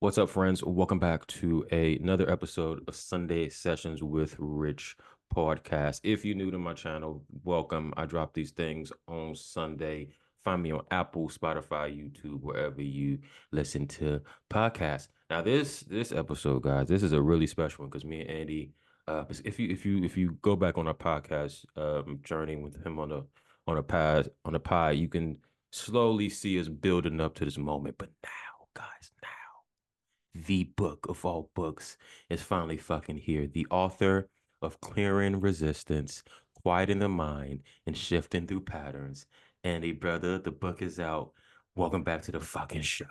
What's up, friends? Welcome back to another episode of Sunday Sessions with Rich podcast. If you're new to my channel, welcome. I drop these things on Sunday. Find me on Apple, Spotify, YouTube, wherever you listen to podcasts. Now, this episode, guys, this is a really special one because me and Andy, if you go back on our podcast journey with him on a pod, you can slowly see us building up to this moment. But now, guys, now the book of all books is finally fucking here. The author of Clearing Resistance, Quieting the Mind, and Shifting Through Patterns. Andy, brother, the book is out. Welcome back to the fucking show.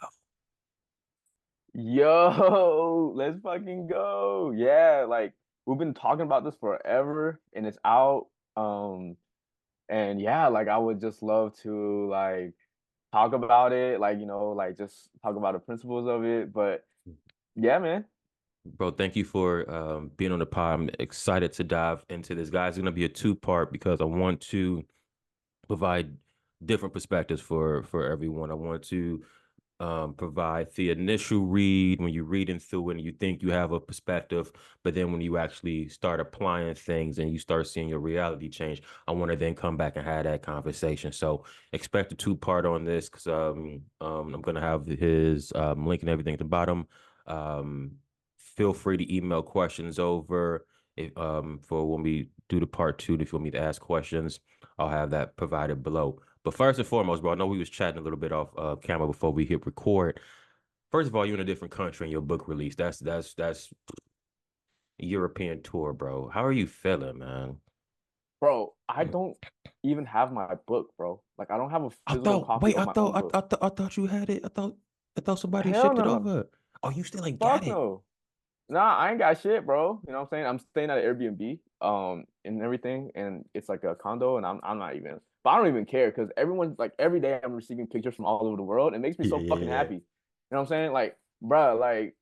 Yo, let's fucking go. Yeah, like we've been talking about this forever and it's out. And yeah, like I would just love to like talk about it, like like just talk about the principles of it. But yeah, man. Bro, thank you for being on the pod. I'm excited to dive into this, guys. It's going to be a two-part because I want to provide different perspectives for everyone. I want to provide the initial read when you're reading through it and you think you have a perspective, but then when you actually start applying things and you start seeing your reality change, I want to then come back and have that conversation. So expect a two-part on this because I'm gonna have his link and everything at the bottom. Feel free to email questions over if for when we do the part two. If you want me to ask questions, I'll have that provided below. But first and foremost, bro, I know we was chatting a little bit off camera before we hit record. First of all, you're in a different country and your book release. That's a European tour, bro. How are you feeling, man? Bro, I don't even have my book, bro. Like I don't have a I physical thought, copy wait, of I my own thought, book. I thought you had it. I thought somebody Hell shipped it no. over. Oh, you still ain't got Fuck it. no. Nah, I ain't got shit, bro. You know what I'm saying? I'm staying at an Airbnb, and everything, and it's like a condo, and I'm not even, but I don't even care because everyone's like every day I'm receiving pictures from all over the world. It makes me Yeah, so yeah, fucking yeah. happy. You know what I'm saying? Like, bruh, like,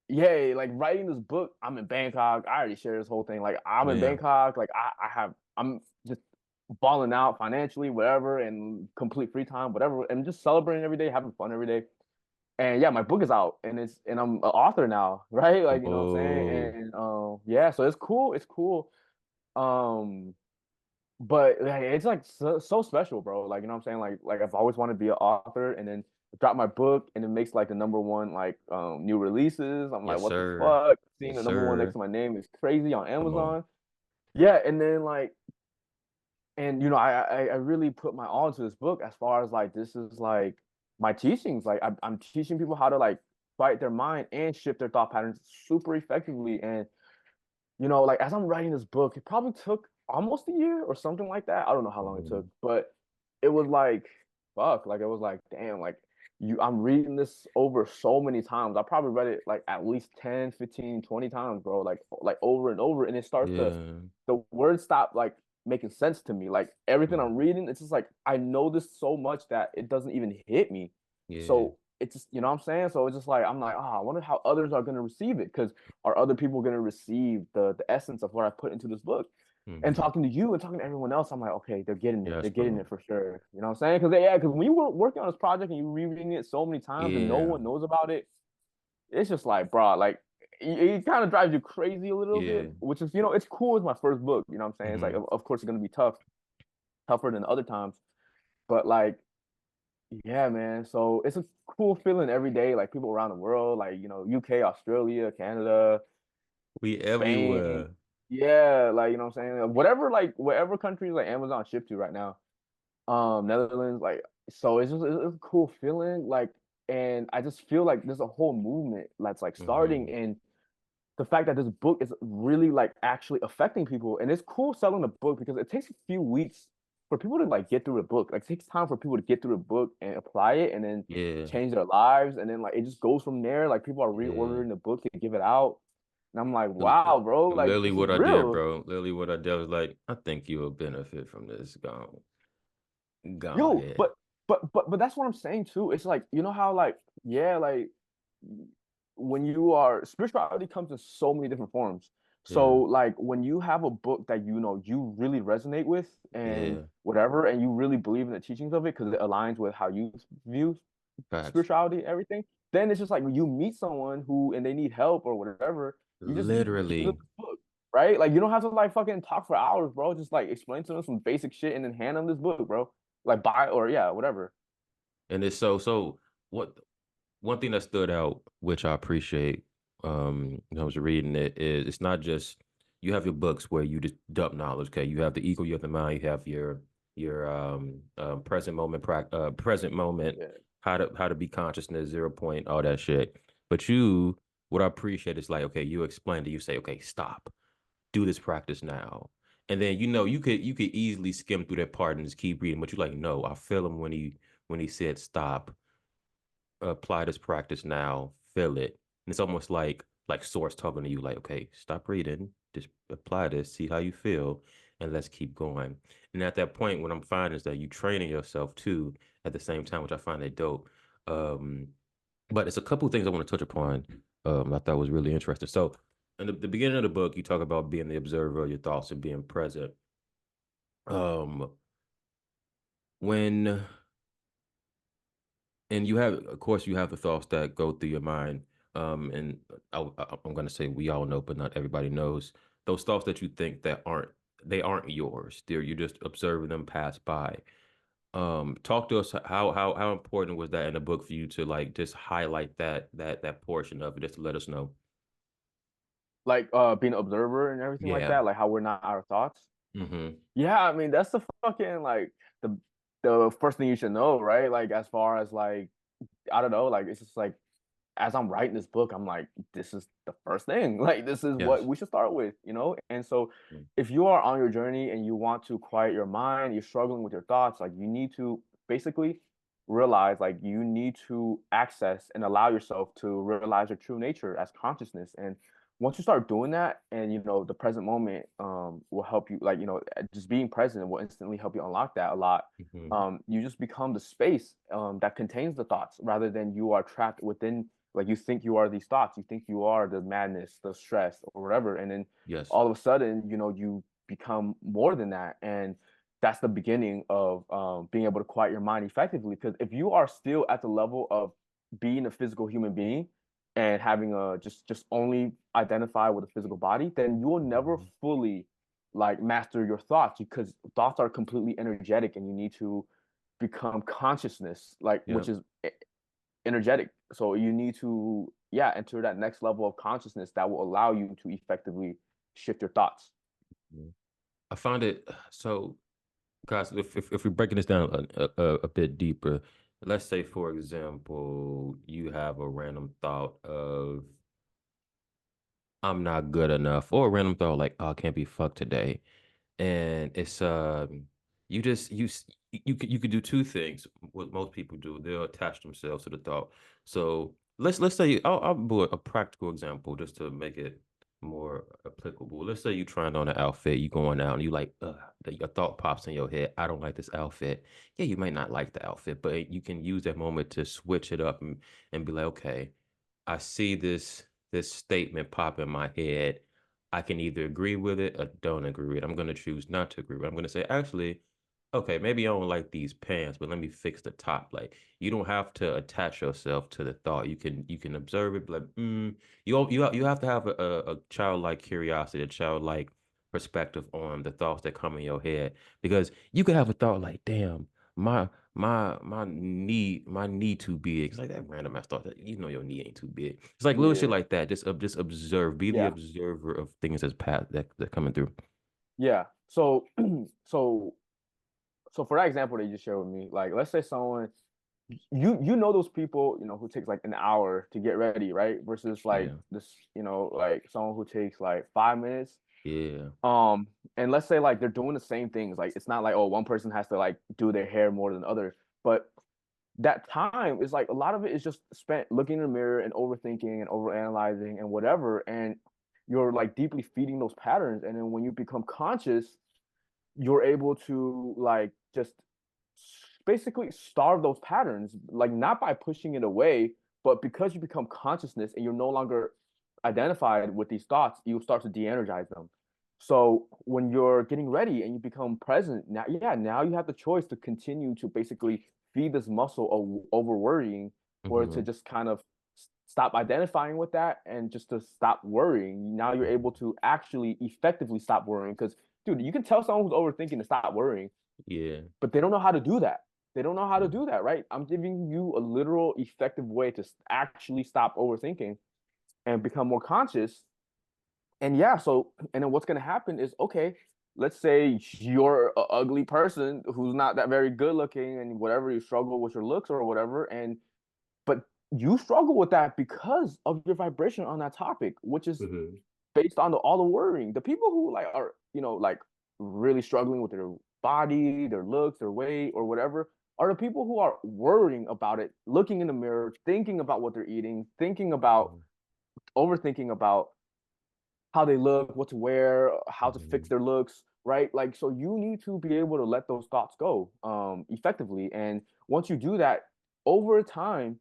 yay, like writing this book, I'm in Bangkok. I already shared this whole thing. Like, I'm in Yeah. Bangkok, like I'm just balling out financially, whatever, and complete free time, whatever, and just celebrating every day, having fun every day. And yeah, my book is out and I'm an author now, right? Like, you know what I'm saying? Oh, And yeah, so it's cool. It's cool. Um, but like, it's like so special, bro. Like, you know what I'm saying? Like I've always wanted to be an author and then drop my book and it makes like the number one like new releases. I'm like, yes, what the sir. fuck? Seeing Yes, the number one next sir. to my name is crazy on Come on. Amazon. Yeah, and then like and I really put my all into this book as far as like this is like my teachings. Like I'm teaching people how to like fight their mind and shift their thought patterns super effectively. And like as I'm writing this book, it probably took almost a year or something like that. I don't know how long it took, Mhm. but it was like fuck, like it was like damn, like I'm reading this over so many times. I probably read it like at least 10, 15, 20 times, bro. Like over and over. And it starts to Yeah. the words stop like making sense to me. Like everything I'm Mhm. reading, it's just like I know this so much that it doesn't even hit me. Yeah. So it's just, you know what I'm saying? So it's just like I'm like, I wonder how others are gonna receive it. Because are other people gonna receive the essence of what I put into this book? And Hmm. talking to you and talking to everyone else, I'm like, okay, they're getting it. Yes, They're getting bro. it for sure. You know what I'm saying? Because yeah, because when you were working on this project and you rereading it so many times and no Yeah. one knows about it, it's just like, bro, like it kind of drives you crazy a little bit, Yeah. which is, it's cool. It's my first book. You know what I'm saying? It's like, Hmm. of course, it's gonna be tough, tougher than other times, but like, yeah, man. So it's a cool feeling every day. Like people around the world, like UK, Australia, Canada, We Spain. everywhere. Yeah, like you know what I'm saying? Whatever, like whatever countries like Amazon ship to right now. Netherlands, like so it's a cool feeling. Like, and I just feel like there's a whole movement that's like starting, Hmm. and the fact that this book is really like actually affecting people, and it's cool selling the book because it takes a few weeks for people to like get through the book. Like it takes time for people to get through the book and apply it, and then Yeah. change their lives, and then like it just goes from there. Like people are Yeah. reordering the book to give it out, and I'm like, wow, bro, like Literally this is what I did, real. bro. Literally what I did was like, I think you will benefit from this. Go Yo, ahead. but that's what I'm saying too. It's like how like yeah, like when you are spirituality comes in so many different forms. So Yeah. like when you have a book that you really resonate with and Yeah. whatever, and you really believe in the teachings of it because it aligns with how you view. Facts. spirituality and everything, then it's just like when you meet someone who and they need help or whatever, you give them Literally. this book, right? Like you don't have to like fucking talk for hours, bro. Just like explain to them some basic shit and then hand them this book, bro. Like buy or yeah, whatever. And it's so what one thing that stood out, which I appreciate, when I was reading it, is it's not just you have your books where you just dump knowledge. Okay, you have the ego, you have the mind, you have your present moment, Yeah. how to be consciousness, 0 point, all that shit. But you, what I appreciate is like, okay, you explained it, you say, okay, stop, do this practice now. And then you could easily skim through that part and just keep reading, but you're like, no, I feel him when he said stop, apply this practice now, feel it. And it's almost like source talking to you, like, okay, stop reading, just apply this, see how you feel, and let's keep going. And at that point, what I'm finding is that you training yourself too at the same time, which I find it dope. Um, but it's a couple of things I want to touch upon. I thought was really interesting. So in the beginning of the book, you talk about being the observer of your thoughts and being present. Um, when and you have, of course, you have the thoughts that go through your mind. And I'm going to say we all know, but not everybody knows those thoughts that you think that aren't yours. You're just observing them pass by. Talk to us. How important was that in the book for you to like just highlight that portion of it, just to let us know? Like being an observer and everything like Yeah. that, like how we're not our thoughts. Mm-hmm. Yeah, I mean that's the fucking like the the first thing you should know, right? Like as far as like I don't know, like it's just like as I'm writing this book, I'm like, this is the first thing. Like this is what Yes. we should start with, you know? And so Mm. if you are on your journey and you want to quiet your mind, you're struggling with your thoughts, like you need to basically realize like you need to access and allow yourself to realize your true nature as consciousness. And once you start doing that and you know the present moment will help you like you know just being present will instantly help you unlock that a lot. Mm-hmm. You just become the space that contains the thoughts rather than you are trapped within like you think you are these thoughts, you think you are the madness, the stress or whatever, and then Yes. all of a sudden you know you become more than that. And that's the beginning of being able to quiet your mind effectively, because if you are still at the level of being a physical human being and having a just only identify with a physical body, then you will never Mm-hmm. fully like master your thoughts, because thoughts are completely energetic and you need to become consciousness like Yeah. which is energetic. So you need to, yeah, enter that next level of consciousness that will allow you to effectively shift your thoughts. Mhm. I found it so. Guys, if we're breaking this down a bit deeper, let's say, for example, you have a random thought of I'm not good enough, or a random thought like, oh, I can't be fucked today. And it's you just you could do two things. What most people do, they'll attach themselves to the thought. So let's say I'll do a practical example just to make it more applicable. Let's say you're trying on an outfit, you going out and you like, your thought pops in your head, I don't like this outfit. Yeah, you might not like the outfit, but you can use that moment to switch it up and be like, okay, I see this statement pop in my head. I can either agree with it or don't agree with it. I'm going to choose not to agree with it. I'm going to say, actually, okay, maybe I don't like these pants, but let me fix the top. Like you don't have to attach yourself to the thought. You can observe it, but like, you have to have a childlike curiosity, a childlike perspective on the thoughts that come in your head. Because you could have a thought like, damn, my my knee too big. It's like that random ass thought that your knee ain't too big. It's like little shit Yeah. like that. Just observe. Be the Yeah. observer of things that's past that coming through. Yeah. So so so for that example that you just shared with me, like let's say someone you know those people, you know, who takes like an hour to get ready, right? Versus like Yeah. this, you know, like someone who takes like 5 minutes. Yeah. Um, and let's say like they're doing the same things. Like it's not like, oh, one person has to like do their hair more than others, but that time is like a lot of it is just spent looking in the mirror and overthinking and overanalyzing and whatever. And you're like deeply feeding those patterns. And then when you become conscious, you're able to like just basically starve those patterns, like not by pushing it away, but because you become consciousness and you're no longer identified with these thoughts, you start to de-energize them. So when you're getting ready and you become present, now, yeah, now you have the choice to continue to basically feed this muscle of over worrying, or to Mm-hmm. just kind of stop identifying with that and just to stop worrying. Now you're able to actually effectively stop worrying. Because, dude, you can tell someone who's overthinking to stop worrying, Yeah. but they don't know how to do that. They don't know how to Mm-hmm. do that, right? I'm giving you a literal effective way to actually stop overthinking and become more conscious. And yeah, so and then what's gonna happen is, okay, let's say you're an ugly person who's not that very good looking and whatever, you struggle with your looks or whatever, and but you struggle with that because of your vibration on that topic, which is Mm-hmm. based on all the worrying. The people who like are, like really struggling with their body, their looks, their weight, or whatever, are the people who are worrying about it, looking in the mirror, thinking about what they're eating, thinking about, overthinking about how they look, what to wear, how to Mm-hmm. fix their looks, right? Like, so you need to be able to let those thoughts go effectively. And once you do that, over time,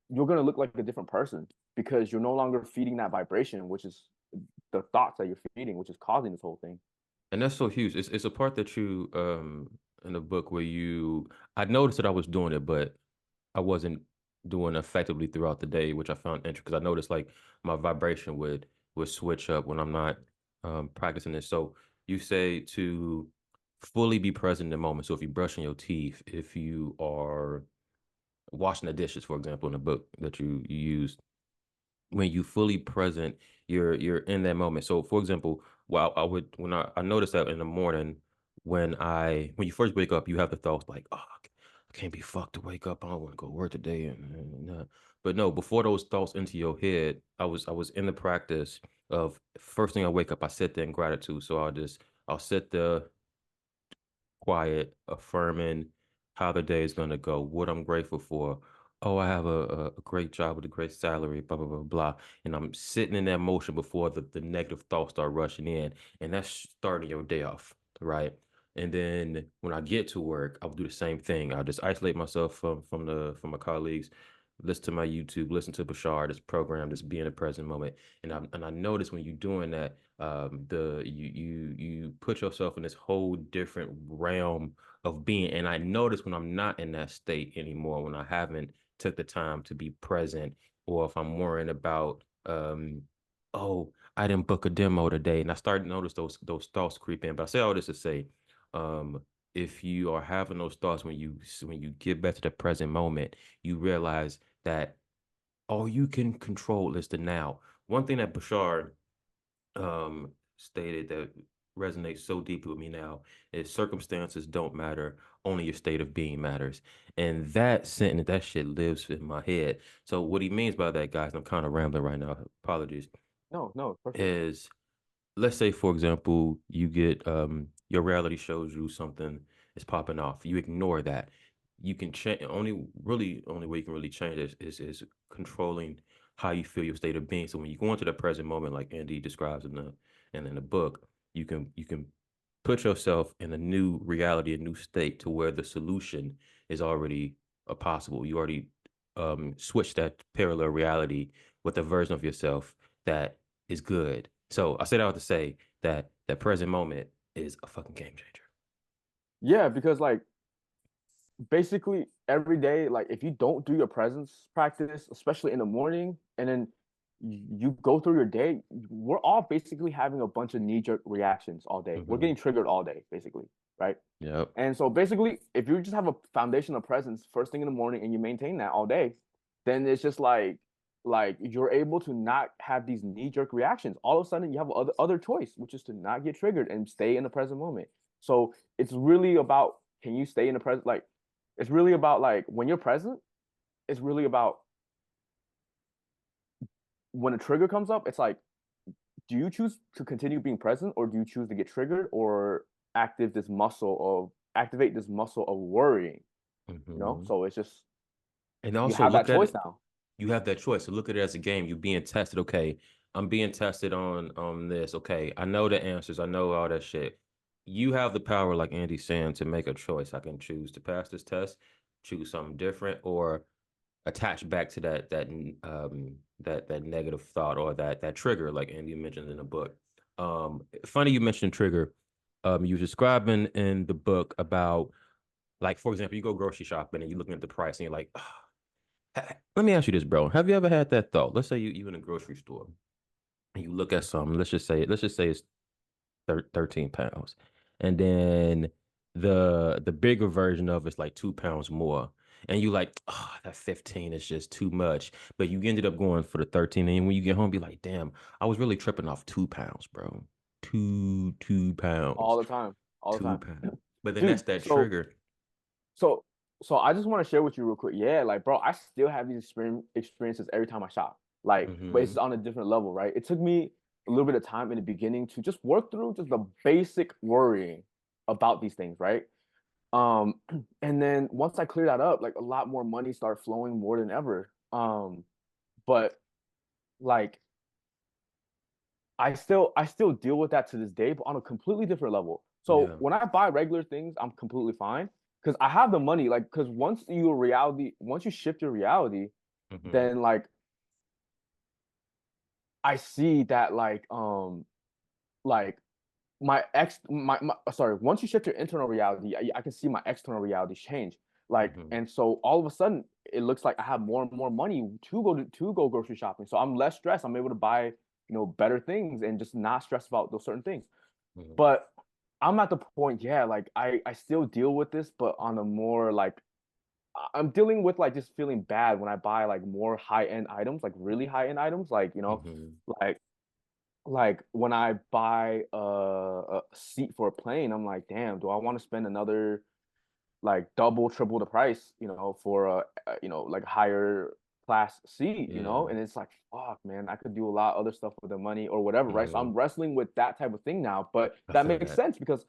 you're gonna look like a different person because you're no longer feeding that vibration, which is the thoughts that you're feeding, which is causing this whole thing. And that's so huge. It's a part that you in the book where you I noticed that I was doing it, but I wasn't doing effectively throughout the day, which I found interesting because I noticed like my vibration would switch up when I'm not practicing this. So you say to fully be present in the moment. So if you're brushing your teeth, if you are washing the dishes, for example, in the book that you used, when you fully present, you're in that moment. So for example, well, I would when I noticed that in the morning when you first wake up, you have the thoughts like, oh, I can't be fucked to wake up. I don't want to go to work today, but no, before those thoughts into your head, I was in the practice of first thing I wake up, I sit there in gratitude. So I'll sit there quiet, affirming how the day is going to go, what I'm grateful for. Oh, I have a great job with a great salary, blah, blah, blah, blah. And I'm sitting in that motion before the negative thoughts start rushing in. And that's starting your day off, right? And then when I get to work, I'll do the same thing. I'll just isolate myself from my colleagues, listen to my YouTube, listen to Bashar, this program, just be in the present moment. And I notice when you're doing that, the you put yourself in this whole different realm of being. And I notice when I'm not in that state anymore, when I haven't took the time to be present, or if I'm worrying about oh, I didn't book a demo today, and I start to notice those thoughts creep in. But I say all this to say, um, if you are having those thoughts when you get back to the present moment, you realize that all you can control is the now. One thing that Bashar stated that resonates so deeply with me now is circumstances don't matter, only your state of being matters. And that sentence, that shit lives in my head. So what he means by that, guys, I'm kind of rambling right now, apologies, No, no, perfect. is let's say for example you get your reality shows you something is popping off, you ignore that. You can change, only way you can really change it is controlling how you feel, your state of being. So when you go into the present moment like Andy describes in the book, you can put yourself in a new reality, a new state to where the solution is already possible. You already switch that parallel reality with a version of yourself that is good. So I said I to say that that present moment is a fucking game changer. Yeah, because like basically every day, like if you don't do your presence practice, especially in the morning, and then you go through your day, we're all basically having a bunch of knee-jerk reactions all day. We're Mm-hmm. getting triggered all day, basically, right? Yep. And so basically, if you just have a foundation of presence first thing in the morning and you maintain that all day, then it's just like you're able to not have these knee-jerk reactions. All of a sudden, you have other choice, which is to not get triggered and stay in the present moment. So it's really about, can you stay in the present? Like it's really about, like, when you're present, it's really about, when a trigger comes up, it's like, do you choose to continue being present, or do you choose to get triggered or activate this muscle of worrying? Mm-hmm. So it's just, And you also have that look at choice it, now. you have that choice. So look at it as a game. You're being tested. Okay, I'm being tested on this. Okay, I know the answers. I know all that shit. You have the power, like Andy's saying, to make a choice. I can choose to pass this test, choose something different, or attach back to that negative thought or that trigger, like Andy mentioned in the book. Funny you mentioned trigger. You were describing in the book about Like, for example, you go grocery shopping and you're looking at the price and you're like, let me ask you this, bro. Have you ever had that thought? Let's say you in a grocery store and you look at something. Let's just say it's 13 pounds. And then the bigger version of it's like 2 pounds more. And you like, oh, that 15 is just too much. But you ended up going for the 13. And when you get home, be like, damn, I was really tripping off 2 pounds, bro. Two pounds. all the time, all the Two time, pounds. But then that's dude. that trigger. So so I just want to share with you real quick. Yeah, like bro, I still have these experiences every time I shop. Like, but it's Hmm. on a different level, right? It took me a little bit of time in the beginning to just work through just the basic worrying about these things, right? Um, and then once I clear that up, like a lot more money started flowing more than ever. But like I still deal with that to this day, but on a completely different level. So Yeah. when I buy regular things, I'm completely fine because I have the money. Like, because once you shift your reality, Hmm. then like I see that like my sorry, once you shift your internal reality, I can see my external reality change. Like, Hmm. and so all of a sudden it looks like I have more and more money to go grocery shopping. So I'm less stressed. I'm able to buy, better things and just not stress about those certain things. Hmm. But I'm at the point, yeah, like I still deal with this, but on a more like I'm dealing with like just feeling bad when I buy like more high-end items, like really high-end items, like Hmm. like when I buy a seat for a plane, I'm like, damn, do I want to spend another like double, triple the price, for like higher class seat, Yeah. and it's like, fuck, man, I could do a lot of other stuff with the money or whatever, right? So Yeah. I'm wrestling with that type of thing now, but I that feel makes that. sense because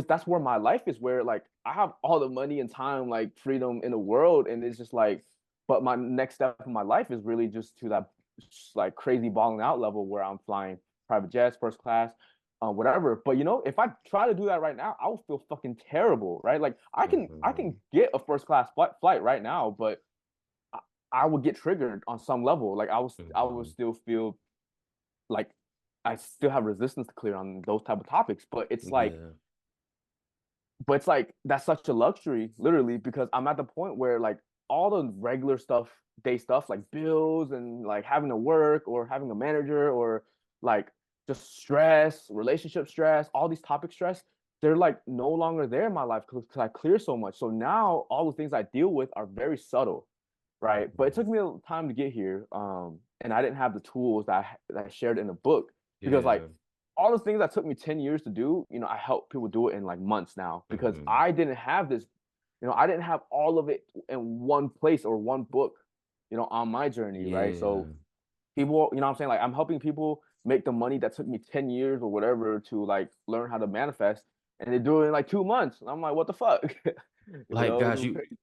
that's where my life is, where like I have all the money and time, like freedom in the world, and it's just like, but my next step in my life is really just to that like crazy balling out level where I'm flying private jets, first class, whatever. But if I try to do that right now, I will feel fucking terrible, right? Like I can Hmm. get a first class flight right now, but I, I would get triggered on some level. Like I would Hmm. still feel like I still have resistance to clear on those type of topics. Yeah. But it's like that's such a luxury, literally, because I'm at the point where like all the regular day stuff, like bills and like having to work or having a manager or like just stress, relationship stress, all these topic stress, they're like no longer there in my life because I clear so much. So now all the things I deal with are very subtle, right? But it Hmm. took me a little time to get here, and I didn't have the tools that I shared in the book because like Yeah. all the things that took me 10 years to do, I help people do it in like months now because Hmm. I didn't have this, I didn't have all of it in one place or one book, on my journey, right? So Yeah. people, what I'm saying? Like I'm helping people make the money that took me 10 years or whatever to like learn how to manifest and they do it in like 2 months. And I'm like, what the fuck? Like, This guys, is crazy.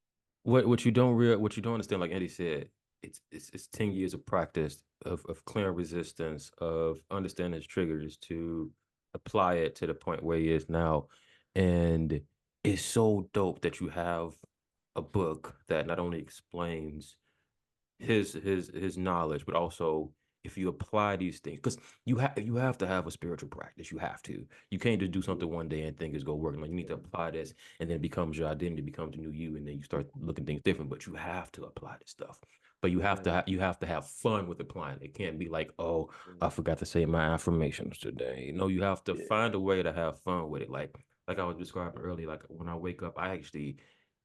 what you don't understand, like Eddie said, it's 10 years of practice of clearing resistance, of understanding his triggers to apply it to the point where he is now. And it's so dope that you have a book that not only explains his knowledge, but also if you apply these things, because you have to have a spiritual practice. You have to. You can't just do something one day and think it's gonna work. Like you need to apply this, and then it becomes your identity, becomes the new you, and then you start looking things different. But you have to apply this stuff. But Yeah. you have to have fun with applying it. It can't be like, oh, I forgot to say my affirmations today. You have to Yeah. find a way to have fun with it. Like I was describing earlier, like when I wake up, I actually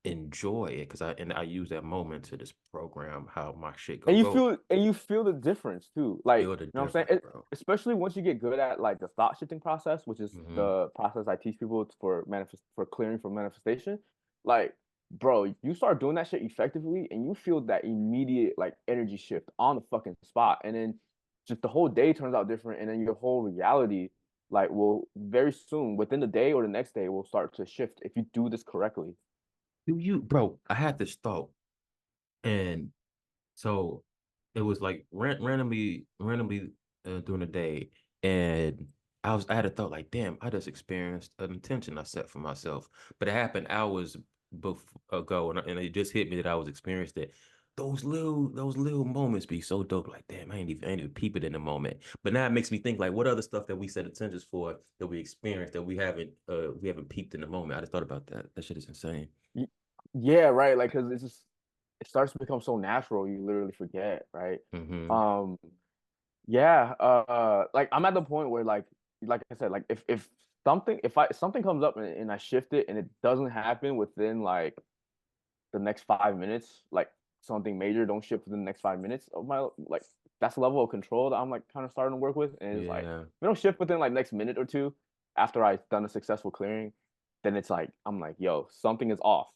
enjoy it because I use that moment to just program how my shit And gonna you go. feel the difference too. Like, Feel the what I'm saying? difference, bro. Especially once you get good at like the thought shifting process, which is Hmm. the process I teach people for clearing for manifestation. Like, bro, you start doing that shit effectively and you feel that immediate like energy shift on the fucking spot. And then just the whole day turns out different. And then your whole reality like will very soon, within the day or the next day, will start to shift if you do this correctly. Bro? I had this thought, and so it was like randomly during the day, and I had a thought like, damn, I just experienced an intention I set for myself, but it happened hours ago, and it just hit me that I was experienced it. Those little moments be so dope. Like, damn, I ain't even peep it in the moment. But now it makes me think like, what other stuff that we set intentions for that we experienced that we haven't peeped in the moment. I just thought about that. That shit is insane. yeah, right. Like, cause it's just it starts to become so natural, you literally forget, right? Mm-hmm. Um, yeah, like I'm at the point where like I said, like if something comes up and I shift it and it doesn't happen within like the next 5 minutes, like something major don't shift within the next 5 minutes of my like that's the level of control that I'm like kind of starting to work with. And it's like if Yeah. we don't shift within like next minute or two after I've done a successful clearing, then it's like I'm like, yo, something is off.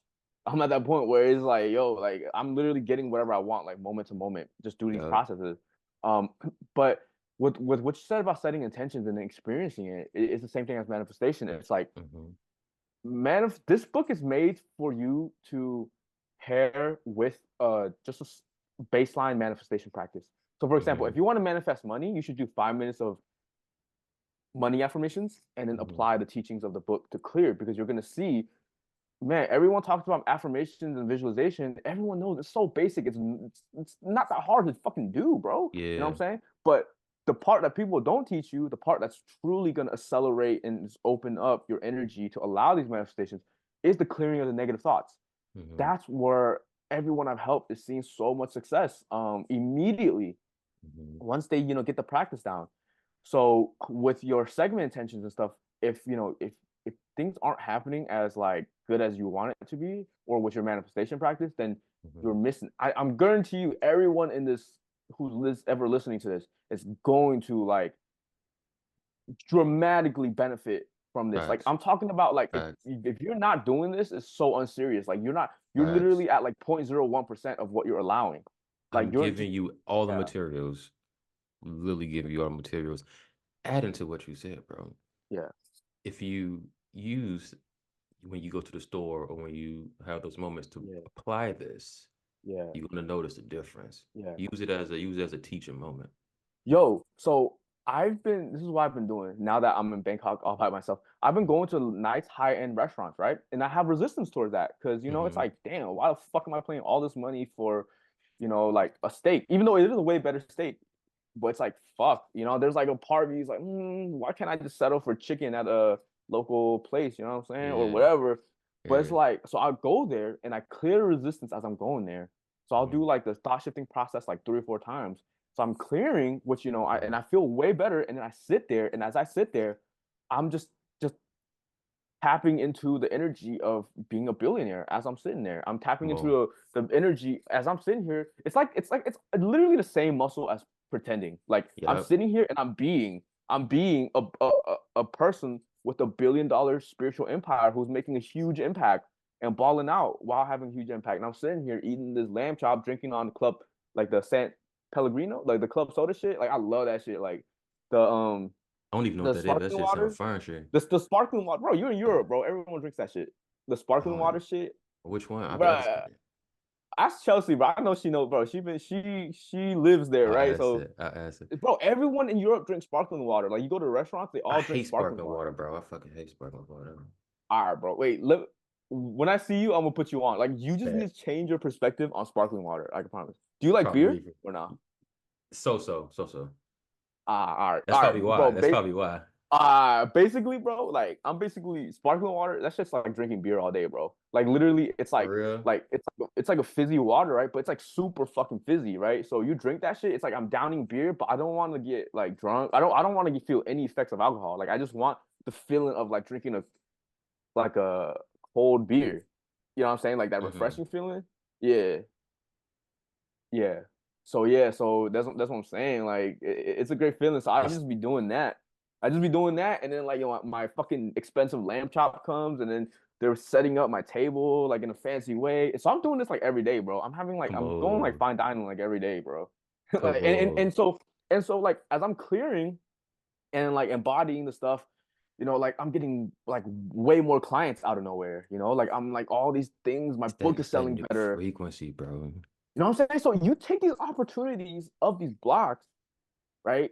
I'm at that point where it's like, yo, like I'm literally getting whatever I want, like moment to moment, just through these Yep. processes. Um, but with what you said about setting intentions and experiencing it's the same thing as manifestation. It's like Mm-hmm. this book is made for you to pair with just a baseline manifestation practice. So for example, Mm-hmm. if you want to manifest money, you should do 5 minutes of money affirmations and then Mm-hmm. apply the teachings of the book to clear because you're going to see, man, everyone talks about affirmations and visualization. Everyone knows it's so basic. It's not that hard to fucking do, bro. You know what Yeah. I'm saying? But the part that people don't teach you, the part that's truly going to accelerate and just open up your energy to allow these manifestations is the clearing of the negative thoughts. Mm-hmm. That's where everyone I've helped is seeing so much success immediately Mm-hmm. once they, get the practice down. So with your segment intentions and stuff, if if things aren't happening as like good as you want it to be, or with your manifestation practice, then Mm-hmm. you're missing. I'm guarantee you, everyone in this who's ever listening to this is going to like dramatically benefit from this. Like Facts. I'm talking about like Facts. if you're not doing this, it's so unserious. Like you're Facts. literally at like 0.01% of what you're allowing. Like I'm you're just giving you all the yeah, materials, literally giving you all the materials. Adding to what you said, bro. yeah, If you use when you go to the store or when you have those moments to yeah, apply this, yeah, you're gonna notice the difference. yeah. Use it as a teaching moment. Yo, so this is what I've been doing now that I'm in Bangkok all by myself. I've been going to nice high-end restaurants, right? And I have resistance towards that because, it's Mm-hmm. like, damn, why the fuck am I paying all this money for, like a steak? Even though it is a way better steak, but it's like, fuck, there's like a part of me is like, why can't I just settle for chicken at a local place, you know what I'm saying? Or Yeah. whatever. But it's Yeah. like, so I'll go there and I clear the resistance as I'm going there. So I'll Mm-hmm. do like the thought shifting process like 3 or 4 times. So I'm clearing, which Mm-hmm. and I feel way better. And then I sit there, and as I sit there, I'm just tapping into the energy of being a billionaire as I'm sitting there. I'm tapping Come on. into the energy as I'm sitting here. It's literally the same muscle as pretending. Like I'm Yep. sitting here and I'm being a person with $1 billion spiritual empire who's making a huge impact and balling out while having a huge impact. And I'm sitting here eating this lamb chop, drinking on the club like the San Pellegrino, like the club soda shit. Like I love that shit. Like the um I don't even know what the that is. That sparkling shit sounds water. fine, shit. The sparkling water, bro. You're in Europe, bro. Everyone drinks that shit. The sparkling Oh, water shit, which one? bro. Ask Chelsea, bro. I know she knows, bro. She lives there, I right? asked So, it. I asked it. bro, everyone in Europe drinks sparkling water. Like you go to restaurants, they I all drink hate sparkling sparkling water. water, bro. I fucking hate sparkling water. All right, bro. Wait, when I see you, I'm gonna put you on. Like you just need Bet. to change your perspective on sparkling water. I can promise. Do you like beer Probably or not? so. That's All right, probably why. bro. That's probably why. Basically, bro, like I'm basically sparkling water. That's just like drinking beer all day, bro. Like literally, it's For real? it's like a fizzy water, right? But it's like super fucking fizzy, right? So you drink that shit, it's like I'm downing beer, but I don't want to get like drunk. I don't want to feel any effects of alcohol. Like I just want the feeling of like drinking a cold beer. You know what I'm saying? Like that Mm-hmm. refreshing feeling. Yeah, yeah. So that's what I'm saying. Like it's a great feeling. So I It's just be doing that. I just be doing that, and then like my fucking expensive lamb chop comes, and then they're setting up my table like in a fancy way. So I'm doing this like every day, bro. come I'm going like on. fine dining like every day, bro. Come Like on. and so like as I'm clearing and like embodying the stuff, like I'm getting like way more clients out of nowhere. Like I'm like all these things. My book is It's that selling new better. frequency, bro. You know what I'm saying? So you take these opportunities of these blocks, right?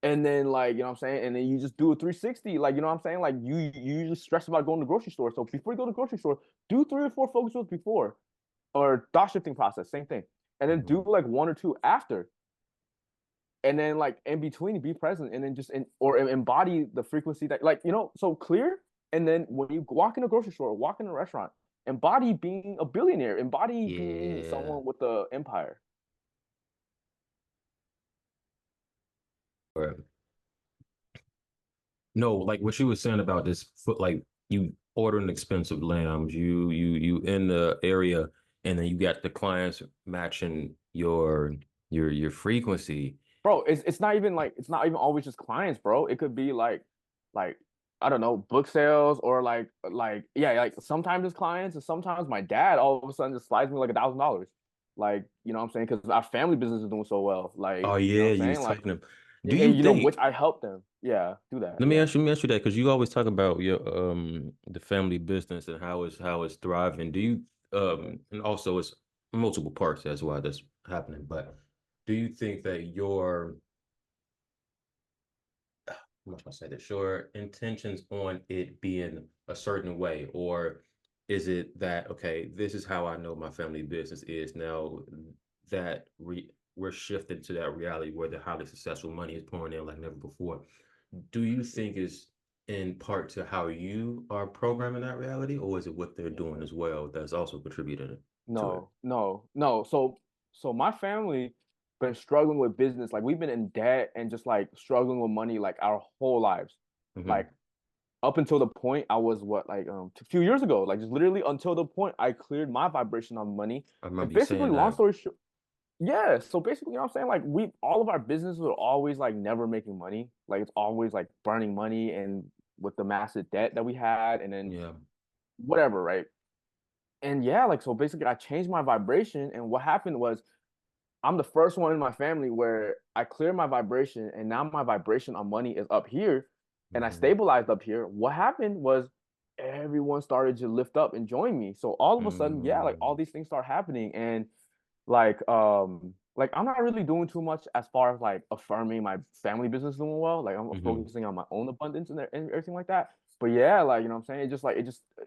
And then like, you know what I'm saying? And then you just do a 360. Like, you know what I'm saying? Like you usually stress about going to the grocery store. So before you go to the grocery store, do 3 or 4 focus groups before or thought shifting process, same thing. And then do Mm-hmm. like 1 or 2 after. And then like in between, be present and then just embody the frequency that like, so clear. And then when you walk in a grocery store, walk in a restaurant, embody being a billionaire, embody being Yeah. someone with the empire. Or no, like what you were saying about this foot, like you ordering expensive lambs, you in the area, and then you got the clients matching your frequency. Bro, it's not even like it's not even always just clients, bro. It could be like I don't know, book sales or like yeah, like sometimes it's clients and sometimes my dad all of a sudden just slides me like $1,000. Like, you know what I'm saying? Because our family business is doing so well. Oh Like, you know yeah, what I'm you saying? was Like, talking to. Do and you you know, think? which I help them. Yeah, do that. Yeah. Let me ask you that because you always talk about your the family business and how it's thriving. Do you and also it's multiple parts, that's why that's happening. But do you think that your how much I say this, your intentions on it being a certain way, or is it that okay, this is how I know my family business is now that we're shifting to that reality where the highly successful money is pouring in like never before. Do you think is in part to how you are programming that reality, or is it what they're doing as well that's also contributing to it? No. So my family been struggling with business. Like we've been in debt and just like struggling with money like our whole lives. Hmm. Like up until the point I was what like a few years ago, like just literally until the point I cleared my vibration on money. I And remember you basically, saying long that. story short, yeah. So basically, you know what I'm saying? Like we all of our businesses are always like never making money. Like it's always like burning money and with the massive debt that we had and then Yeah. whatever, right? And yeah, like so basically I changed my vibration and what happened was I'm the first one in my family where I clear my vibration and now my vibration on money is up here and I Hmm. stabilized up here. What happened was everyone started to lift up and join me. So all of a sudden, yeah, like all Mm. these things start happening and like I'm not really doing too much as far as like affirming my family business doing well. Like I'm Hmm. focusing on my own abundance and everything like that. But yeah, like you know what I'm saying?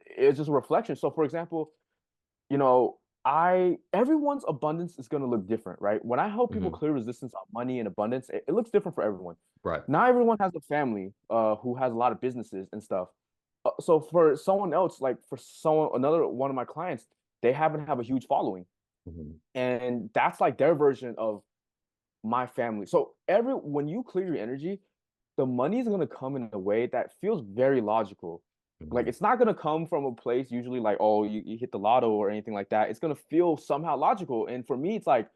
It's just a reflection. So for example, you know, I everyone's abundance is gonna look different, right? When I help people Hmm. clear resistance on money and abundance, it looks different for everyone. Right. Not everyone has a family who has a lot of businesses and stuff. So for someone else, like for someone another one of my clients, they happen to have a huge following. Hmm. And that's like their version of my family. So every when you clear your energy, the money is gonna come in a way that feels very logical. Like Hmm. it's not gonna come from a place usually like, oh, you hit the lotto or anything like that. It's gonna feel somehow logical. And for me, it's like,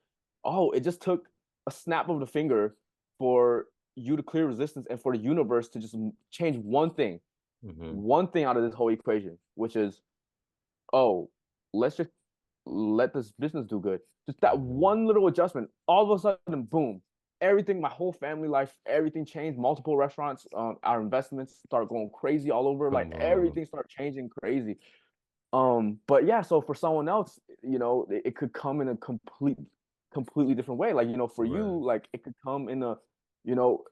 oh, it just took a snap of the finger for you to clear resistance and for the universe to just change Hmm. one thing out of this whole equation, which is, oh, let's just let this business do good. Just that Hmm. one little adjustment, all of a sudden, boom, everything, my whole family life, everything changed. Multiple restaurants, our investments start going crazy all over. Like Come on. everything start changing crazy. But yeah, so for someone else, you know, it could come in a completely different way. Like, you know, for Right. you, like it could come in a, you know,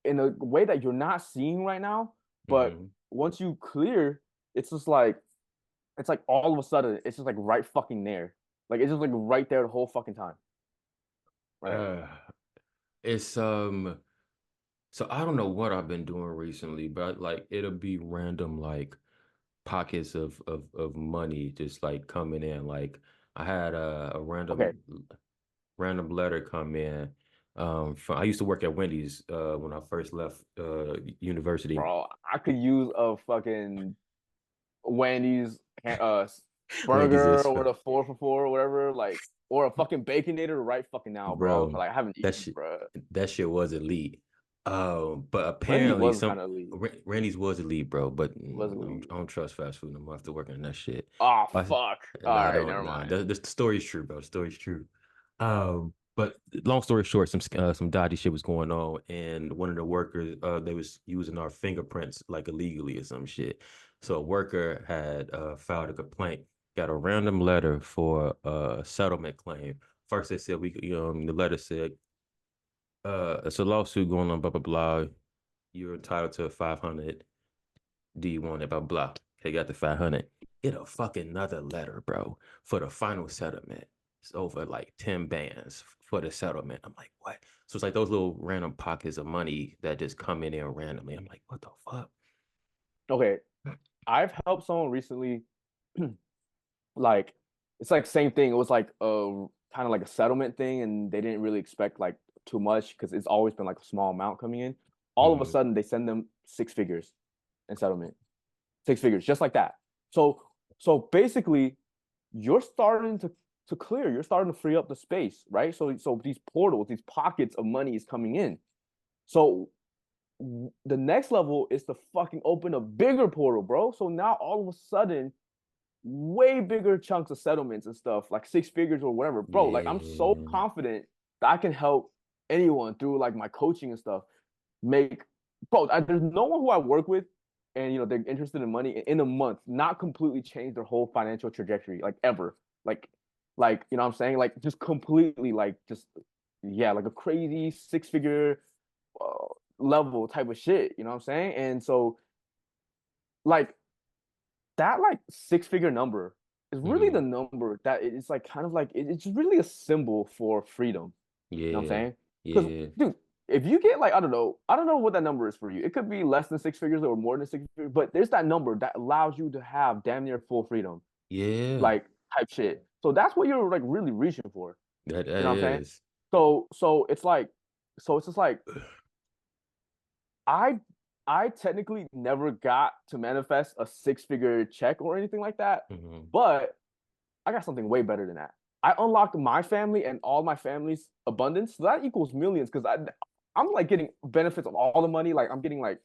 in a way that you're not seeing right now. But Hmm. once you clear, it's just like it's like all of a sudden, it's just like right fucking there. Like it's just like right there the whole fucking time. Right. Uh, it's so I don't know what I've been doing recently, but like it'll be random like pockets of money just like coming in. Like I had a Okay, random letter come in. From I used to work at Wendy's when I first left university. bro. I could use a fucking Wendy's Wendy's burger is or the 4 for 4 or whatever, like or a fucking baconator right fucking now, bro. bro. Like I haven't That eaten, shit bro. that shit was elite. But Wendy's apparently was some kind of elite. Randy's was elite, bro. But Was elite. I don't trust fast food no more after working on that shit. Oh I, fuck. All nah, I right, don't. never Nah, mind. the story's true, bro. The story's true. But long story short, some dodgy shit was going on, and one of the workers, they was using our fingerprints like illegally or some shit. So a worker had filed a complaint, got a random letter for a settlement claim. First, they said the letter said, it's a lawsuit going on, blah blah blah. You're entitled to 500. Do you want it? Blah blah. They got the 500. Get a fucking another letter, bro, for the final settlement. It's over like 10 bands for the settlement. I'm like, what? So it's like those little random pockets of money that just come in there randomly. I'm like, what the fuck? Okay, I've helped someone recently like it's like same thing. It was like kind of like a settlement thing, and they didn't really expect like too much because it's always been like a small amount coming in. All of a Mhm. sudden, they send them 6 figures in settlement, 6 figures, just like that. So basically, you're starting to clear. You're starting to free up the space, right? So these portals, these pockets of money is coming in. So the next level is to fucking open a bigger portal, bro. So now all of a sudden, way bigger chunks of settlements and stuff, like 6 figures or whatever, bro. Like I'm so Yeah. confident that I can help anyone through like my coaching and stuff. Make bro, there's no one who I work with, and they're interested in money in a month, not completely change their whole financial trajectory, like ever, like, what I'm saying, like just completely, like just yeah, like a crazy 6 figure uh, level type of shit. You know what I'm saying? And so like that like 6 figure number is really the Mhm. number that it's like kind of like it's really a symbol for freedom. You know what I'm Yeah. saying? Because Yeah. dude, if you get like I don't know what that number is for you. It could be less than 6 figures or more than 6 figures, but there's that number that allows you to have damn near full freedom, Yeah. like type shit. So that's what you're like really reaching for. That You know what I'm saying? is. So it's like, so it's just like I I technically never got to manifest a 6 figure check or anything like that, Mhm. but I got something way better than that. I unlocked my family and all my family's abundance. So that equals millions because I'm like getting benefits of all the money. Like I'm getting like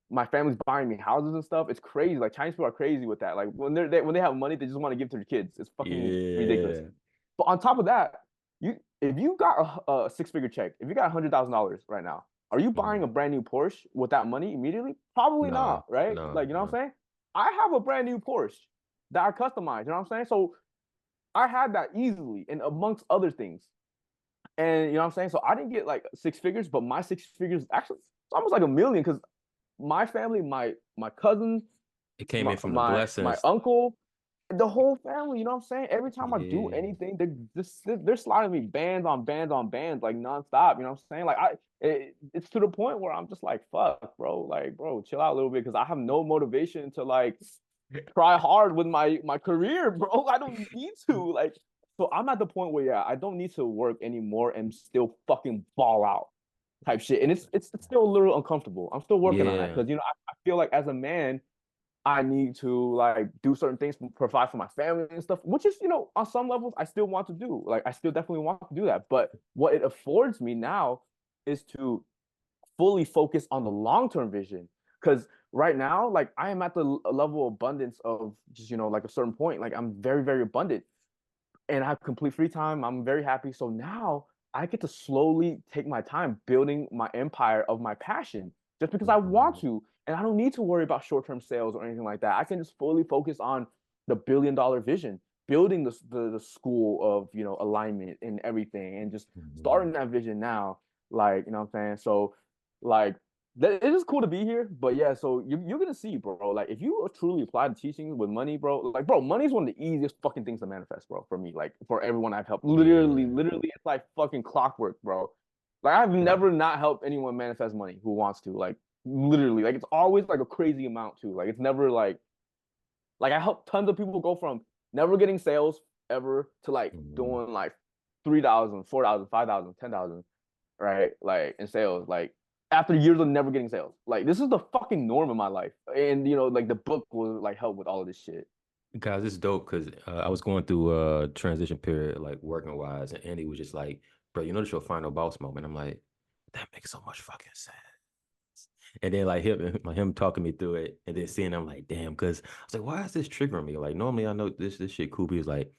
my family's buying me houses and stuff. It's crazy. Like Chinese people are crazy with that. Like when they have money, they just want to give to their kids. It's fucking ridiculous. Yeah. But on top of that, you if you got a 6 figure check, if you got $100,000 right now, are you buying a Mhm. brand new Porsche with that money immediately? Probably No, not, right? no, Like, you know what no. I'm saying? I have a brand new Porsche that I customized. You know what I'm saying? So I had that easily and amongst other things. And you know what I'm saying? So I didn't get like 6 figures, but my 6 figures actually it's almost like a million because my family, my cousin, It came my in from the my blessings. uncle, the whole family, you know what I'm saying? Every time I do Yeah. anything, they're sliding me bands on bands on bands, like nonstop. You know what I'm saying? Like it's to the point where I'm just like, fuck, bro, like, bro, chill out a little bit because I have no motivation to like try hard with my career, bro. I don't need to. Like, so I'm at the point where yeah, I don't need to work anymore and still fucking ball out type shit. And it's still a little uncomfortable. I'm still working on that Yeah. because I feel like as a man, I need to like do certain things, provide for my family and stuff, which is, on some levels I still want to do. Like I still definitely want to do that. But what it affords me now is to fully focus on the long-term vision. Because right now, like I am at the level of abundance of just, like a certain point. Like I'm very, very abundant and I have complete free time. I'm very happy. So now I get to slowly take my time building my empire of my passion just because I want Mhm. to. And I don't need to worry about short-term sales or anything like that. I can just fully focus on the billion-dollar vision, building the school of, alignment and everything, and just Mhm. starting that vision now. Like, you know what I'm saying? So like it is cool to be here, but yeah, so you're gonna see, bro. Like, if you truly apply the teachings with money, bro, like, bro, money is one of the easiest fucking things to manifest, bro, for me. Like, for everyone I've helped, Yeah. literally, it's like fucking clockwork, bro. Like, I've never not helped anyone manifest money who wants to. Like, literally, like, it's always like a crazy amount too. Like, it's never like I helped tons of people go from never getting sales ever to like Mhm. doing like 3,000, 4,000, 5,000, 10,000, right? Like in sales, like after years of never getting sales. Like this is the fucking norm in my life. And like the book will like help with all of this shit. Guys, it's dope because I was going through a transition period, like working wise, and Andy was just like, "Bro, you know this your final boss moment." I'm like, "That makes so much fucking sense." And then like him talking me through it, and then seeing I'm like, "Damn," because I was like, "Why is this triggering me?" Like normally I know this shit cool. But he's like,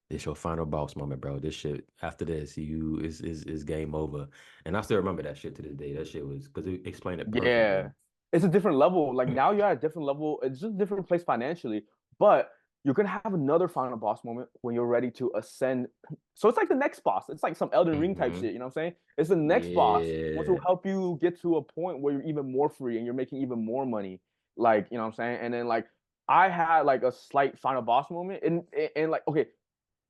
"This your final boss moment, bro. This shit after this, you is game over." And I still remember that shit to this day. That shit was because it explained it perfectly. Yeah. It's a different level. Like now you're at a different level. It's just a different place financially, but you're gonna have another final boss moment when you're ready to ascend. So it's like the next boss. It's like some Elden Ring type Hmm. shit. You know what I'm saying? It's the next boss, which will Yeah. help you get to a point where you're even more free and you're making even more money. Like, you know what I'm saying? And then like I had like a slight final boss moment, and like okay,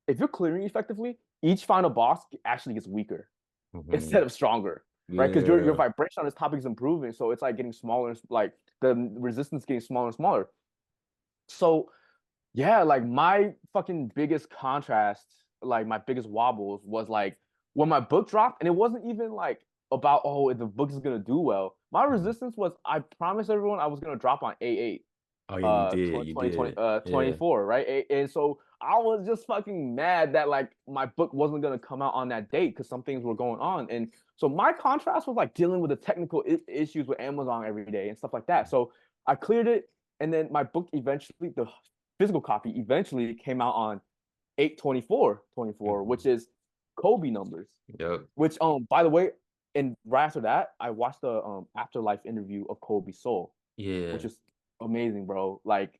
if you're clearing effectively, each final boss actually gets weaker Hmm. instead of stronger, right? Because your Yeah. vibration on this topic is improving, so it's like getting smaller, like the resistance getting smaller and smaller. So Yeah, like my fucking biggest contrast, like my biggest wobbles was like when my book dropped, and it wasn't even like about, oh, if the book is gonna do well. My Mhm. resistance was I promised everyone I was gonna drop on A8 Oh yeah, you did. You 2020 did. Yeah. 24, right? And so I was just fucking mad that like my book wasn't gonna come out on that date because some things were going on. And so my contrast was like dealing with the technical issues with Amazon every day and stuff like that. So I cleared it, and then my book eventually, the physical copy eventually came out on 8/24/24, which Mhm. is Kobe numbers. Yep. Which by the way, and right after that, I watched the afterlife interview of Kobe's soul, which Yeah. is amazing, bro. Like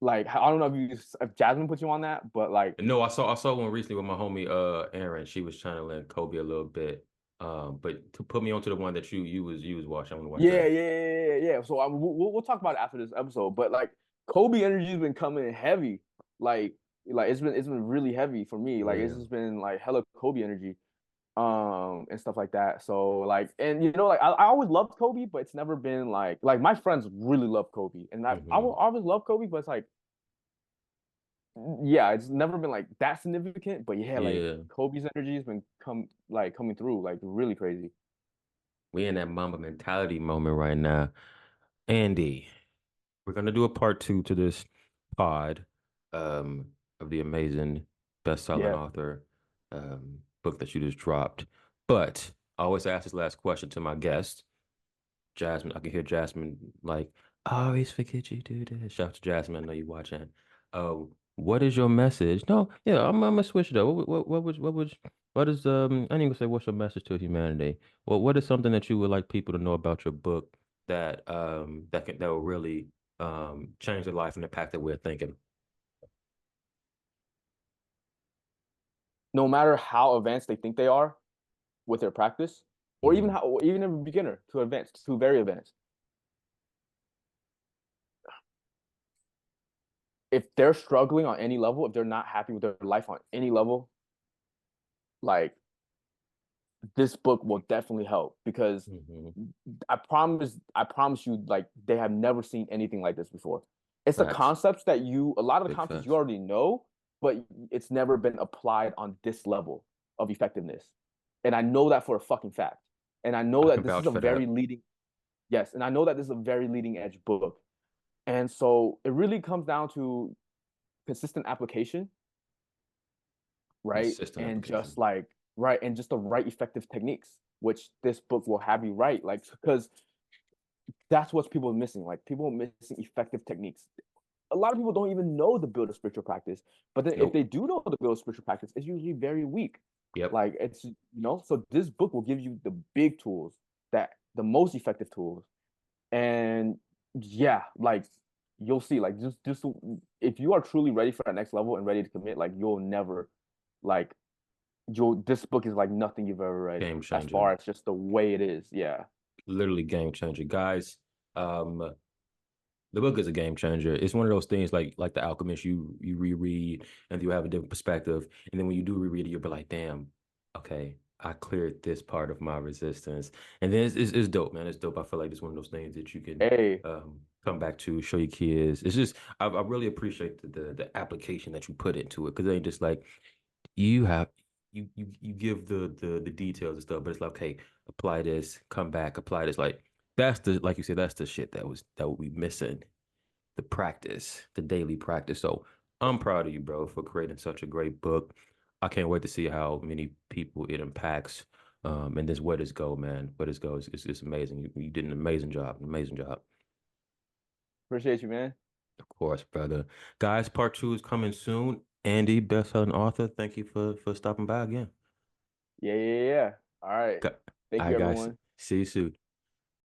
I don't know if Jasmine put you on that, but like No, I saw one recently with my homie Aaron. She was trying to learn Kobe a little bit. But to put me onto the one that you was watching, I want to watch yeah, that. yeah, yeah, yeah, yeah. So we'll talk about it after this episode. But like Kobe energy's been coming heavy. Like it's been really heavy for me. Like it's Yeah. just been like hella Kobe energy. And stuff like that. So like, and like I always loved Kobe, but it's never been like my friends really love Kobe, and I will Hmm. always love Kobe, but it's like yeah, it's never been like that significant. But yeah, like Yeah. Kobe's energy has been coming through like really crazy. We in that Mamba mentality moment right now. Andy, we're gonna do a part two to this pod of the amazing best-selling Yeah. author book that you just dropped. But I always ask this last question to my guest. Jasmine, I can hear Jasmine like, I always forget you do this. Shout out to Jasmine, I know you watching. What is your message? No, yeah, I'm gonna switch it up. What is I ain't gonna say what's your message to humanity? Well, what is something that you would like people to know about your book that will really change their life and impact their way of thinking? No matter how advanced they think they are with their practice, or even Hmm. how, or even a beginner to advanced to very advanced, if they're struggling on any level, if they're not happy with their life on any level, like this book will definitely help because Hmm. I promise you, like they have never seen anything like this before. It's the Facts. concepts that a lot of the Big concepts you facts. already know, but it's never been applied on this level of effectiveness. And I know that for a fucking fact. And I know I that can this is vouch a for very that. leading, yes, and I know that this is a very leading edge book. And so it really comes down to consistent application, right? Consistent And application. just like right, and just the right effective techniques, which this book will have you right, like because that's what people are missing. Like people are missing effective techniques. A lot of people don't even know the build of spiritual practice, but then if Nope. they do know the build of spiritual practice, it's usually very weak. Yep. Like it's so this book will give you the big tools, that the most effective tools, and yeah, like you'll see, like just if you are truly ready for that next level and ready to commit, like you'll never like you'll this book is like nothing you've ever read Game as changer. far as just the way it is. Yeah. Literally game changer. Guys, um, the book is a game changer. It's one of those things like The Alchemist, you reread and you have a different perspective. And then when you do reread it, you'll be like, damn, okay, I cleared this part of my resistance. And then it's dope, man. It's dope. I feel like it's one of those things that you can Hey, come back to, show your kids. It's just I really appreciate the application that you put into it, because it ain't just like you have you give the details and stuff, but it's like, okay, apply this, come back, apply this. Like that's the like you said, that's the shit that would be missing. The practice, the daily practice. So I'm proud of you, bro, for creating such a great book. I can't wait to see how many people it impacts. And this where this go, man. Where this goes, it's amazing. You did an amazing job, an amazing job. appreciate you, man. Of course, brother. Guys, part two is coming soon. Andy, best-selling author. Thank you for stopping by again. Yeah, yeah, yeah. All right. All Thank you, right, guys. everyone. See you soon.